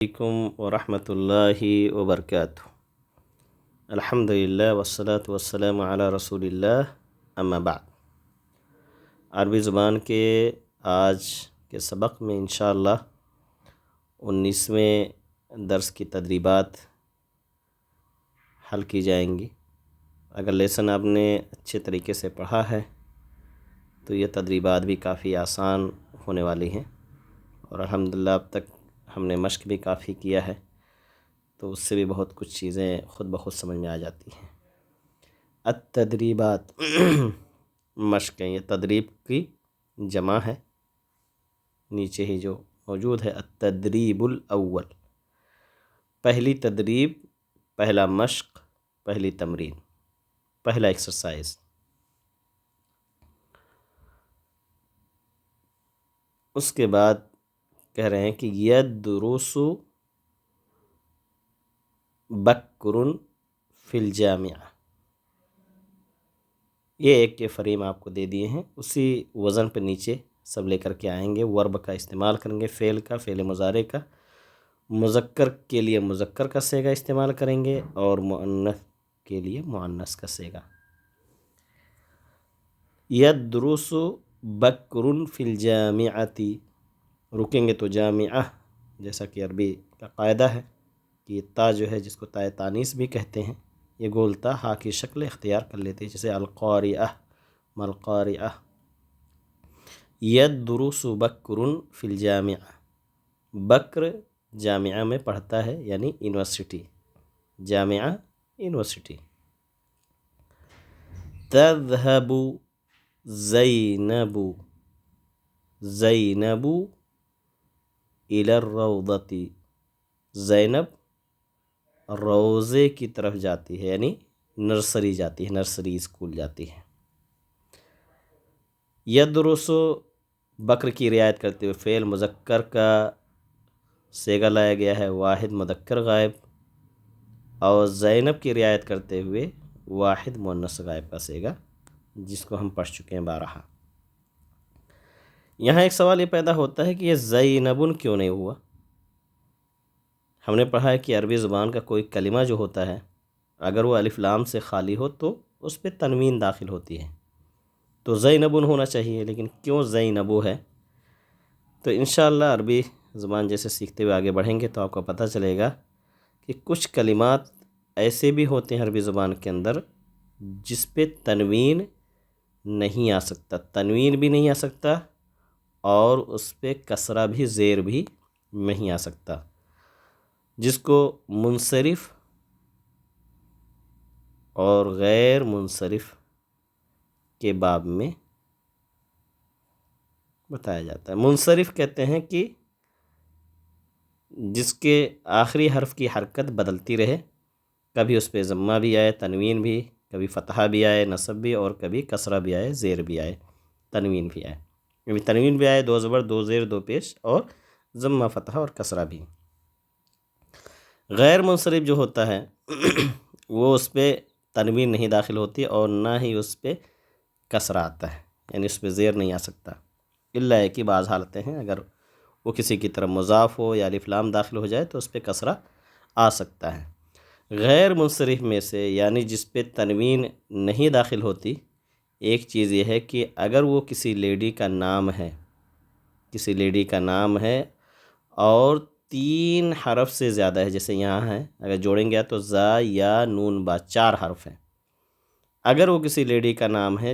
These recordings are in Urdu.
علیکم ورحمۃ اللہ وبرکاتہ۔ الحمدللہ والصلاة والسلام علی رسول اللہ، اما بعد۔ عربی زبان کے آج کے سبق میں انشاءاللہ 19ویں درس کی تدریبات حل کی جائیں گی۔ اگر لیسن آپ نے اچھے طریقے سے پڑھا ہے تو یہ تدریبات بھی کافی آسان ہونے والی ہیں، اور الحمدللہ اب تک ہم نے مشق بھی کافی کیا ہے، تو اس سے بھی بہت کچھ چیزیں خود بخود سمجھ میں آ جاتی ہیں۔ التدریبات مشقیں، یہ تدریب کی جمع ہے، نیچے ہی جو موجود ہے التدریب الاول، پہلی تدریب، پہلا مشق، پہلی تمرین، پہلا ایکسرسائز۔ اس کے بعد کہہ رہے ہیں کہ یدرس بکر فی الجامعہ، یہ ایک کے فریم آپ کو دے دیے ہیں، اسی وزن پہ نیچے سب لے کر کے آئیں گے۔ ورب کا استعمال کریں گے، فعل کا، فعل مضارع کا، مذکر کے لیے مذکر کا صیغہ استعمال کریں گے، اور مؤنث کے لیے مؤنث کا صیغہ۔ یدرس بکر فی الجامعۃ، رکیں گے تو جامعہ، جیسا کہ عربی کا قاعدہ ہے کہ یہ تا جو ہے جس کو تائے تانیث بھی کہتے ہیں، یہ گولتا ہا کی شکل اختیار کر لیتے ہیں، جیسے القاریہ، مالقاریہ۔ یدرس بکر فی الجامعہ، بکر جامعہ میں پڑھتا ہے، یعنی یونیورسٹی، جامعہ یونیورسٹی۔ تذهب زینب، زینب الی الروضۃ، زینب روضے کی طرف جاتی ہے، یعنی نرسری جاتی ہے، نرسری اسکول جاتی ہے۔ یدرس، بکر کی رعایت کرتے ہوئے فعل مذکر کا صیغہ لایا گیا ہے، واحد مذکر غائب، اور زینب کی رعایت کرتے ہوئے واحد مؤنث غائب کا صیغہ، جس کو ہم پڑھ چکے ہیں بارہا۔ یہاں ایک سوال یہ پیدا ہوتا ہے کہ یہ زینبن کیوں نہیں ہوا؟ ہم نے پڑھا ہے کہ عربی زبان کا کوئی کلمہ جو ہوتا ہے، اگر وہ الف لام سے خالی ہو تو اس پہ تنوین داخل ہوتی ہے، تو زینبن ہونا چاہیے، لیکن کیوں زینبو ہے؟ تو انشاءاللہ عربی زبان جیسے سیکھتے ہوئے آگے بڑھیں گے تو آپ کو پتہ چلے گا کہ کچھ کلمات ایسے بھی ہوتے ہیں عربی زبان کے اندر جس پہ تنوین نہیں آ سکتا، تنوین بھی نہیں آ سکتا، اور اس پہ کسرہ بھی، زیر بھی نہیں آ سکتا، جس کو منصرف اور غیر منصرف کے باب میں بتایا جاتا ہے۔ منصرف کہتے ہیں کہ جس کے آخری حرف کی حرکت بدلتی رہے، کبھی اس پہ ضمہ بھی آئے، تنوین بھی، کبھی فتحہ بھی آئے، نصب بھی، اور کبھی کسرہ بھی آئے، زیر بھی آئے، تنوین بھی آئے، کبھی تنوین بھی آئے، دو زبر، دو زیر، دو پیش، اور ضمہ، فتحہ اور کسرہ بھی۔ غیر منصرف جو ہوتا ہے وہ اس پہ تنوین نہیں داخل ہوتی، اور نہ ہی اس پہ کسرہ آتا ہے، یعنی اس پہ زیر نہیں آ سکتا، الا ہے کہ بعض حالتیں ہیں، اگر وہ کسی کی طرف مضاف ہو یا الف لام داخل ہو جائے تو اس پہ کسرہ آ سکتا ہے۔ غیر منصرف میں سے، یعنی جس پہ تنوین نہیں داخل ہوتی، ایک چیز یہ ہے کہ اگر وہ کسی لیڈی کا نام ہے، کسی لیڈی کا نام ہے اور 3 حرف سے زیادہ ہے، جیسے یہاں ہے، اگر جوڑیں گے تو زا یا نون با، 4 حرف ہیں، اگر وہ کسی لیڈی کا نام ہے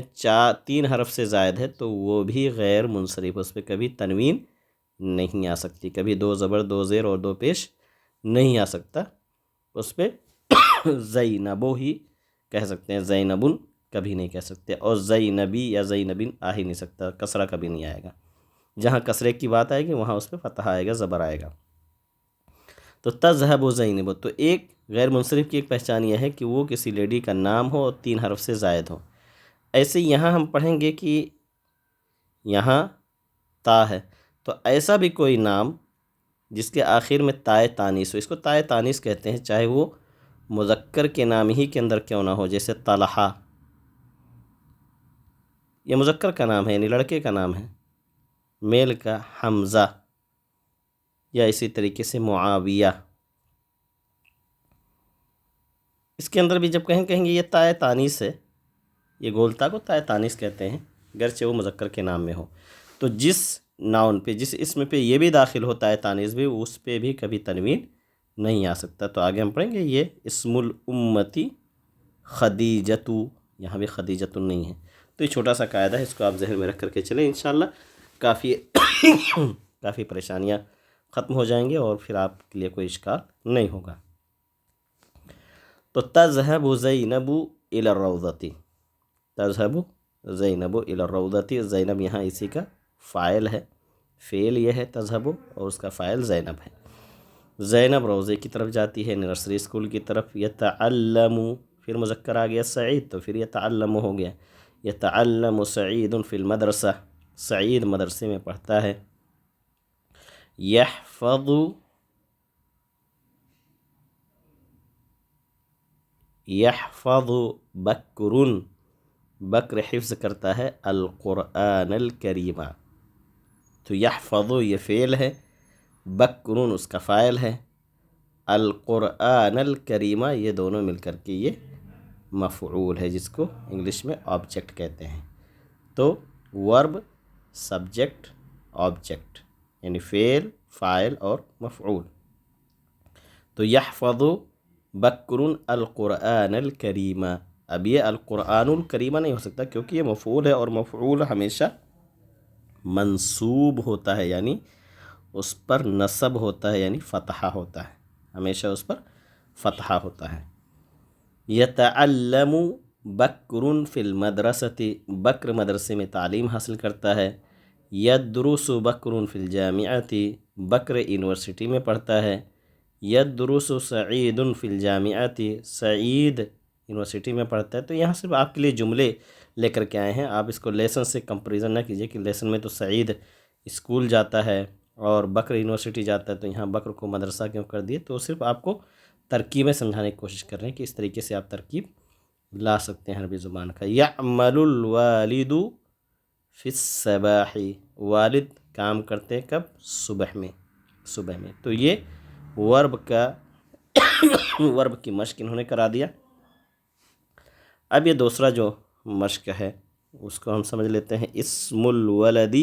3 حرف سے زائد ہے تو وہ بھی غیر منصرف، اس پہ کبھی تنوین نہیں آ سکتی، کبھی 2 زبر، 2 زیر اور 2 پیش نہیں آ سکتا، اس پہ زینبو ہی کہہ سکتے ہیں، زینبن کبھی نہیں کہہ سکتے، اور زینبی یا زینبن آ ہی نہیں سکتا، کسرہ کبھی نہیں آئے گا، جہاں کسرے کی بات آئے گی وہاں اس پہ فتح آئے گا، زبر آئے گا۔ تو تذہب زینب، تو ایک غیر منصرف کی ایک پہچان یہ ہے کہ وہ کسی لیڈی کا نام ہو اور 3 حرف سے زائد ہو۔ ایسے یہاں ہم پڑھیں گے کہ یہاں تا ہے، تو ایسا بھی کوئی نام جس کے آخر میں تائے تانیث ہو، اس کو تائے تانیث کہتے ہیں، چاہے وہ مذکر کے نام ہی کے اندر کیوں نہ ہو، جیسے طلحہ، یہ مذکر کا نام ہے، یعنی لڑکے کا نام ہے، میل کا حمزہ، یا اسی طریقے سے معاویہ. اس کے اندر بھی جب کہیں گے یہ تائے تانیث ہے، یہ گولتا کو تائے تانیث کہتے ہیں گرچہ وہ مذکر کے نام میں ہو. تو جس ناؤن پہ، جس اسم پہ یہ بھی داخل ہوتا ہے تانیث بھی، اس پہ بھی کبھی تنوین نہیں آ سکتا. تو آگے ہم پڑھیں گے یہ اسم الامتی خدیجتو، یہاں بھی خدیجتو نہیں ہے. تو یہ چھوٹا سا قاعدہ ہے، اس کو آپ ذہن میں رکھ کر کے چلیں، انشاءاللہ کافی پریشانیاں ختم ہو جائیں گے اور پھر آپ کے لیے کوئی اشکال نہیں ہوگا. تو تذهب زینب الی الروضۃ، تذهب زینب الی الروضۃ، زینب یہاں اسی کا فاعل ہے، فعل یہ ہے تذهب اور اس کا فاعل زینب ہے. زینب روضے کی طرف جاتی ہے، نرسری اسکول کی طرف. یتعلم، پھر مذکر آ گیا سعید، تو پھر یتعلم ہو گیا. یتعلم سعید فی المدرسہ، سعید مدرسے میں پڑھتا ہے. یحفظ، یحفظ بکر، بکر حفظ کرتا ہے القرآن الکریم. تو یحفظ یہ فعل ہے، بکر اس کا فاعل ہے، القرآن الکریم یہ دونوں مل کر کے یہ مفعول ہے، جس کو انگلش میں آبجیکٹ کہتے ہیں. تو ورب، سبجیکٹ، آبجیکٹ، یعنی فعل، فاعل اور مفعول. تو یحفظ بکر القرآن الکریم. اب یہ القرآن الکریم نہیں ہو سکتا کیونکہ یہ مفعول ہے، اور مفعول ہمیشہ منصوب ہوتا ہے، یعنی اس پر نصب ہوتا ہے، یعنی فتحہ ہوتا ہے، ہمیشہ اس پر فتحہ ہوتا ہے. یتعلم بکر فی المدرسۃ، بکر مدرسے میں تعلیم حاصل کرتا ہے. یدرس بکر فی الجامعۃ، بکر یونیورسٹی میں پڑھتا ہے. یدرس سعید فی الجامعۃ، سعید یونیورسٹی میں پڑھتا ہے. تو یہاں صرف آپ کے لیے جملے لے کر کے آئے ہیں، آپ اس کو لیسن سے کمپیریزن نہ کیجیے کہ لیسن میں تو سعید اسکول جاتا ہے اور بکر یونیورسٹی جاتا ہے، تو یہاں بکر کو مدرسہ کیوں کر دیے. تو صرف آپ کو ترکیبیں سمجھانے کی کوشش کر رہے ہیں کہ اس طریقے سے آپ ترکیب لا سکتے ہیں عربی زبان کا. یعمل الوالد فی الصباح، والد کام کرتے کب؟ صبح میں، صبح میں. تو یہ ورب کا ورب کی مشق انہوں نے کرا دیا. اب یہ دوسرا جو مشق ہے اس کو ہم سمجھ لیتے ہیں. اسم الولد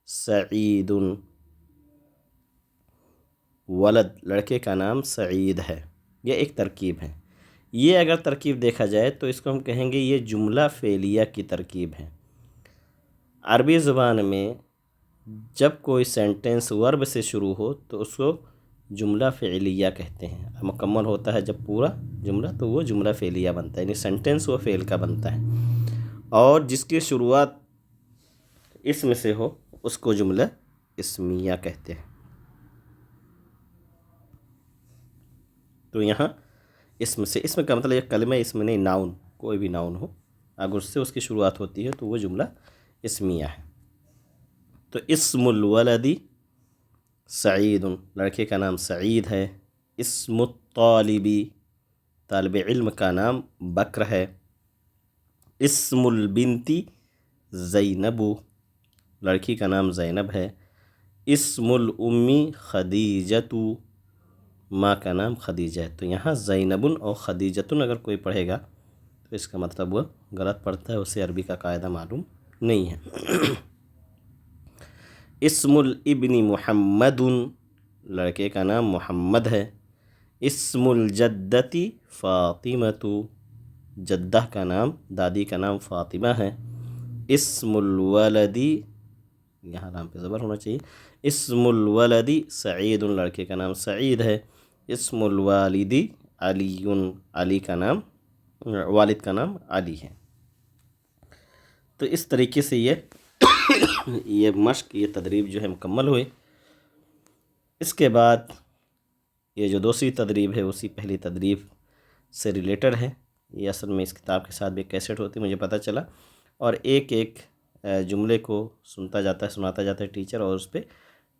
سعید، ولد لڑکے کا نام سعید ہے، یہ ایک ترکیب ہے. یہ اگر ترکیب دیکھا جائے تو اس کو ہم کہیں گے یہ جملہ فعلیہ کی ترکیب ہے. عربی زبان میں جب کوئی سینٹنس ورب سے شروع ہو تو اس کو جملہ فعلیہ کہتے ہیں. مکمل ہوتا ہے جب پورا جملہ تو وہ جملہ فعلیہ بنتا ہے، یعنی سینٹنس وہ فعل کا بنتا ہے. اور جس کی شروعات اسم سے ہو اس کو جملہ اسمیہ کہتے ہیں. تو یہاں اسم سے، اسم کا مطلب یہ کلمہ اسم نہیں، ناؤن، کوئی بھی ناؤن ہو اگر اس سے اس کی شروعات ہوتی ہے تو وہ جملہ اسمیہ ہے. تو اسم الولد سعید، لڑکے کا نام سعید ہے. اسم الطالبی، طالب علم کا نام بکر ہے. اسم البنتی زینب، لڑکی کا نام زینب ہے. اسم الامی خدیجۃ، ماں کا نام خدیجہ ہے. تو یہاں زینب اور خدیجۃ اگر کوئی پڑھے گا تو اس کا مطلب وہ غلط پڑھتا ہے، اسے عربی کا قاعدہ معلوم نہیں ہے. اسم الابن محمد، لڑکے کا نام محمد ہے. اسم الجدۃ فاطمۃ، جدہ کا نام، دادی کا نام فاطمہ ہے. اسم الولد، یہاں لام پہ زبر ہونا چاہیے. اسم الولد سعید، لڑکے کا نام سعید ہے. اسم الوالد علی، علی کا نام، والد کا نام علی ہے. تو اس طریقے سے یہ مشق، یہ تدریب جو ہے مکمل ہوئی. اس کے بعد یہ جو دوسری تدریب ہے اسی پہلی تدریب سے ریلیٹڈ ہے. یہ اصل میں اس کتاب کے ساتھ بھی کیسٹ ہوتی مجھے پتہ چلا، اور ایک ایک جملے کو سنتا جاتا ہے، سناتا جاتا ہے ٹیچر، اور اس پہ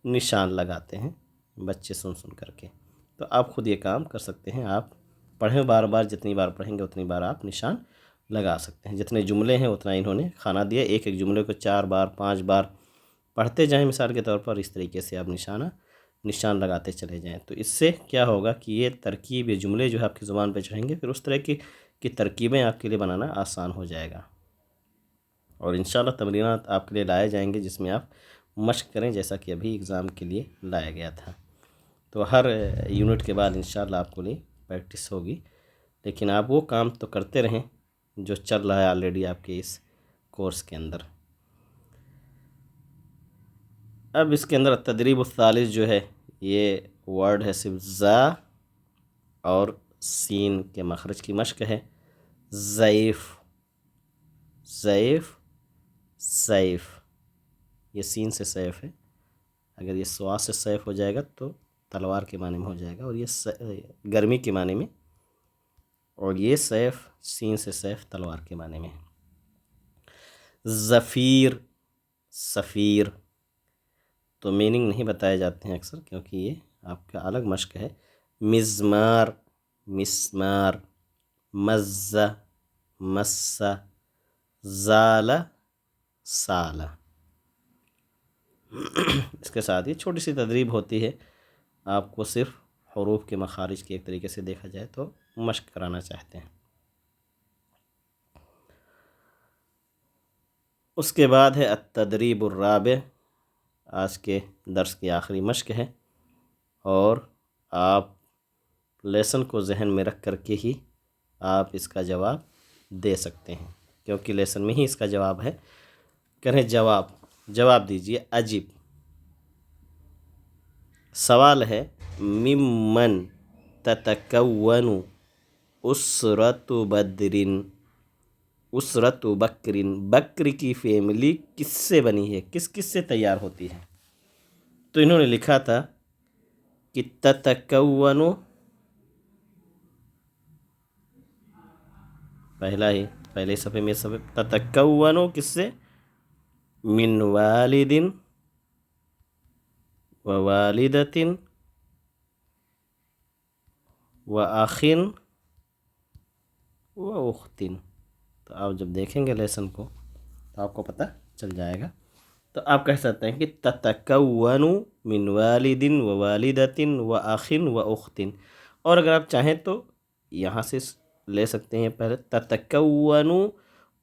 نشان لگاتے ہیں بچے سن سن کر کے. تو آپ خود یہ کام کر سکتے ہیں، آپ پڑھیں بار بار، جتنی بار پڑھیں گے اتنی بار آپ نشان لگا سکتے ہیں. جتنے جملے ہیں اتنا انہوں نے کھانا دیا، ایک ایک جملے کو 4 بار 5 بار پڑھتے جائیں مثال کے طور پر، اس طریقے سے آپ نشانہ نشان لگاتے چلے جائیں، تو اس سے کیا ہوگا کہ یہ ترکیب، یہ جملے جو ہے آپ کی زبان پہ چڑھیں گے، پھر اس طرح کی ترکیبیں آپ کے لیے بنانا آسان ہو جائے گا، اور انشاءاللہ تمرینات آپ کے لیے لائے جائیں گے جس میں آپ مشق کریں، جیسا کہ ابھی اگزام کے لیے لایا گیا تھا۔ تو ہر یونٹ کے بعد انشاءاللہ آپ کو لیے پریکٹس ہوگی، لیکن آپ وہ کام تو کرتے رہیں جو چل رہا ہے آلریڈی آپ کے اس کورس کے اندر۔ اب اس کے اندر تدریب الثالث جو ہے، یہ ورڈ ہے صرف زا اور سین کے مخرج کی مشق ہے۔ ضعیف، ضعیف، سیف، یہ سین سے سیف ہے، اگر یہ سوا سے سیف ہو جائے گا تو تلوار کے معنی میں ہو جائے گا، اور یہ گرمی کے معنی میں، اور یہ سیف سین سے سیف تلوار کے معنی میں۔ ظفیر، سفیر، تو میننگ نہیں بتائے جاتے ہیں اکثر کیونکہ یہ آپ کا الگ مشق ہے۔ مزمار، مسمار، مزہ، مسہ، زالہ، سالہ۔ اس کے ساتھ ہی چھوٹی سی تدریب ہوتی ہے، آپ کو صرف حروف کے مخارج کی ایک طریقے سے دیکھا جائے تو مشق کرانا چاہتے ہیں۔ اس کے بعد ہے التدریب الرابع، آج کے درس کی آخری مشق ہے، اور آپ لیسن کو ذہن میں رکھ کر کے ہی آپ اس کا جواب دے سکتے ہیں، کیونکہ لیسن میں ہی اس کا جواب ہے۔ کریں جواب دیجئے۔ عجیب، سوال ہے ممن تتکون اسرت بدرن، اسرت بکرن، بکر کی فیملی کس سے بنی ہے، کس کس سے تیار ہوتی ہے؟ تو انہوں نے لکھا تھا کہ تتکون، پہلے صفحے میں تتکون کس سے؟ من والد و والدۃ و اخ و اخت۔ تو آپ جب دیکھیں گے لیسن کو تو آپ کو پتہ چل جائے گا۔ تو آپ کہہ سکتے ہیں کہ تتکون من والد و والدۃ و اخ و اخت، اور اگر آپ چاہیں تو یہاں سے لے سکتے ہیں پہلے تتکون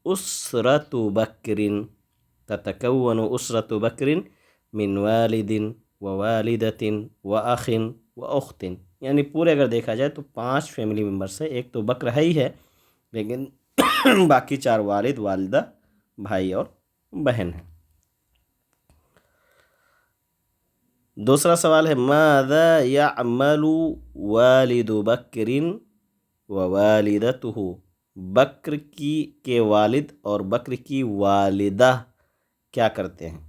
اسرت بکرن، تتکون اسرت بکرن من والد و والدۃ و اخ و اخت، یعنی پورے اگر دیکھا جائے تو 5 فیملی ممبرس ہیں، ایک تو بکر ہے ہی ہے، لیکن باقی 4 والد، والدہ، بھائی اور بہن ہیں۔ دوسرا سوال ہے ماذا یعمل والد بکر و والدتہ، بکر کے والد اور بکر کی والدہ کیا کرتے ہیں؟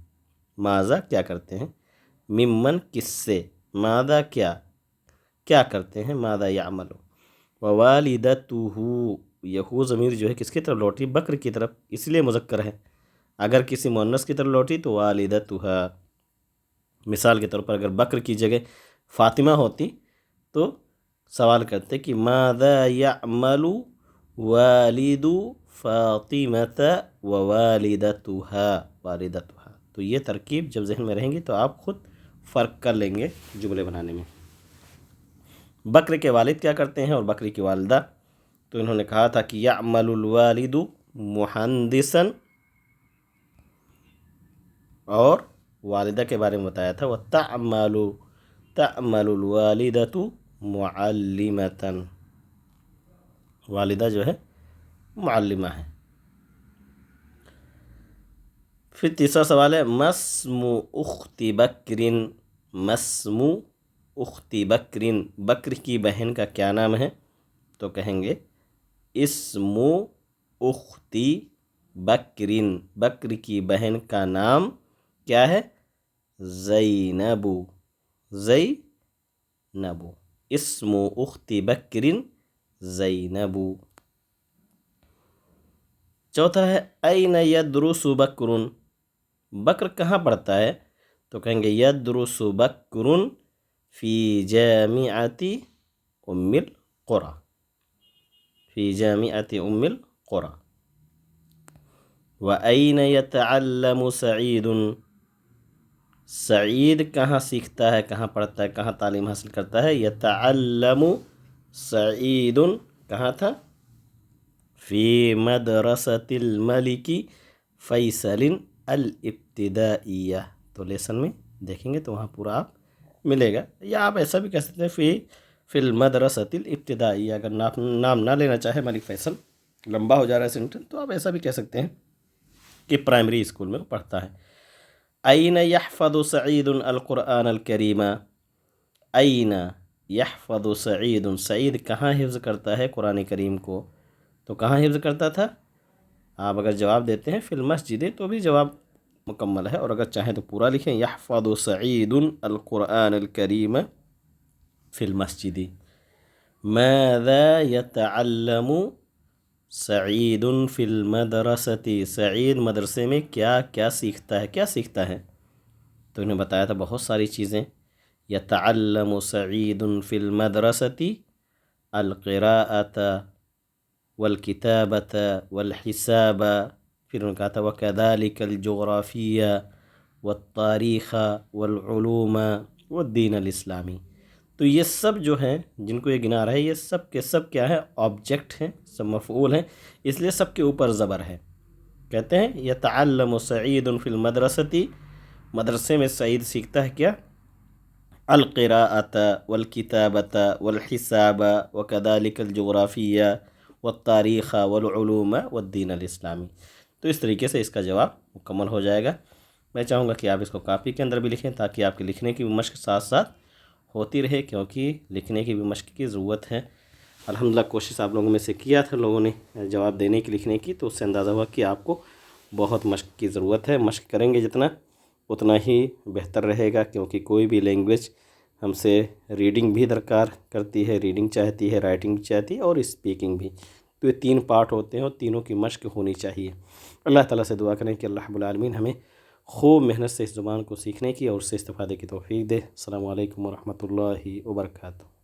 ماذا کیا کرتے ہیں، ممن کس سے، ماذا کیا کرتے ہیں، ماذا یعمل، و والدتہ، یہ ضمیر جو ہے کس کی طرف لوٹی؟ بکر کی طرف، اس لیے مذکر ہے۔ اگر کسی مؤنث کی طرف لوٹی تو والدتہ، مثال کے طور پر اگر بکر کی جگہ فاطمہ ہوتی تو سوال کرتے کہ ماذا یعمل والد فاطمۃ و والدتہ، تو یہ ترکیب جب ذہن میں رہیں گی تو آپ خود فرق کر لیں گے جملے بنانے میں۔ بکر کے والد کیا کرتے ہیں اور بکری کی والدہ، تو انہوں نے کہا تھا کہ یعمل الوالد مہندسا، اور والدہ کے بارے میں بتایا تھا وتعمل الوالدۃ معلمۃ، والدہ جو ہے معلمہ ہے۔ پھر تیسرا سوال ہے مسم اخت بکرن، مسم اخت بکرن، بکر کی بہن کا کیا نام ہے؟ تو کہیں گے اسم اختی بکرن، بکر کی بہن کا نام کیا ہے؟ زینب، زینب، اسم اخت بکرن زینب۔ چوتھا ہے این یدرس بکرن، بکر کہاں پڑھتا ہے؟ تو کہیں گے یدرس بکرن فی جامعۃ ام القری، فی جامعۃ ام القری۔ وَأَيْنَ يَتَعَلَّمُ سَعِيدٌ، سعید کہاں سیکھتا ہے، کہاں پڑھتا ہے، کہاں تعلیم حاصل کرتا ہے؟ یتعلم سعید کہاں تھا؟ فی مدرسۃ الملک فیصل الابتدائیہ. تو لیسن میں دیکھیں گے تو وہاں پورا آپ ملے گا، یا آپ ایسا بھی کہہ سکتے ہیں فی المدرسۃ الابتدائیہ. اگر نام نہ لینا چاہے ملک فیصل، لمبا ہو جا رہا ہے سینٹنس، تو آپ ایسا بھی کہہ سکتے ہیں کہ پرائمری اسکول میں وہ پڑھتا ہے. این یحفظ سعید القرآن الکریم. این یحفظ سعید، سعید کہاں حفظ کرتا ہے قرآن کریم کو؟ تو کہاں حفظ کرتا تھا؟ آپ اگر جواب دیتے ہیں فی المسجد تو بھی جواب مکمل ہے، اور اگر چاہیں تو پورا لکھیں یحفظ سعید القرآن الکریم فی المسجد. ماذا یتعلم سعید فی المدرسۃ، سعید مدرسے میں کیا کیا سیکھتا ہے؟ کیا سیکھتا ہے؟ تو انہیں بتایا تھا بہت ساری چیزیں. یتعلم سعید فی المدرسۃ القراءۃ والکتابۃ والحساب. پھر انہوں نے کہا تھا وکذالک الجغرافیہ والتاریخ والعلوم والدین الاسلامی. تو یہ سب جو ہیں جن کو یہ گنا رہا ہے، یہ سب کے سب کیا ہے؟ آبجیکٹ ہیں، سب مفعول ہیں، اس لیے سب کے اوپر زبر ہے. کہتے ہیں یتعلم سعید فی المدرسۃ، مدرسے میں سعید سیکھتا ہے کیا؟ القراءۃ والکتابۃ والحساب وکذالک الجغرافیہ والتاریخ والعلوم والدین الاسلامی. تو اس طریقے سے اس کا جواب مکمل ہو جائے گا. میں چاہوں گا کہ آپ اس کو کاپی کے اندر بھی لکھیں تاکہ آپ کے لکھنے کی بھی مشق ساتھ ساتھ ہوتی رہے، کیونکہ لکھنے کی بھی مشق کی ضرورت ہے. الحمدللہ کوشش آپ لوگوں میں سے کیا تھا لوگوں نے جواب دینے کی، لکھنے کی، تو اس سے اندازہ ہوا کہ آپ کو بہت مشق کی ضرورت ہے. مشق کریں گے جتنا اتنا ہی بہتر رہے گا، کیونکہ کوئی بھی لینگویج ہم سے ریڈنگ بھی درکار کرتی ہے، ریڈنگ چاہتی ہے، رائٹنگ بھی چاہتی ہے، اور اسپیکنگ بھی. تو یہ تین پارٹ ہوتے ہیں اور تینوں کی مشق ہونی چاہیے. اللہ تعالیٰ سے دعا کریں کہ اللہ رب العالمین ہمیں خوب محنت سے اس زبان کو سیکھنے کی اور اس سے استفادے کی توفیق دے. السلام علیکم ورحمۃ اللہ وبرکاتہ.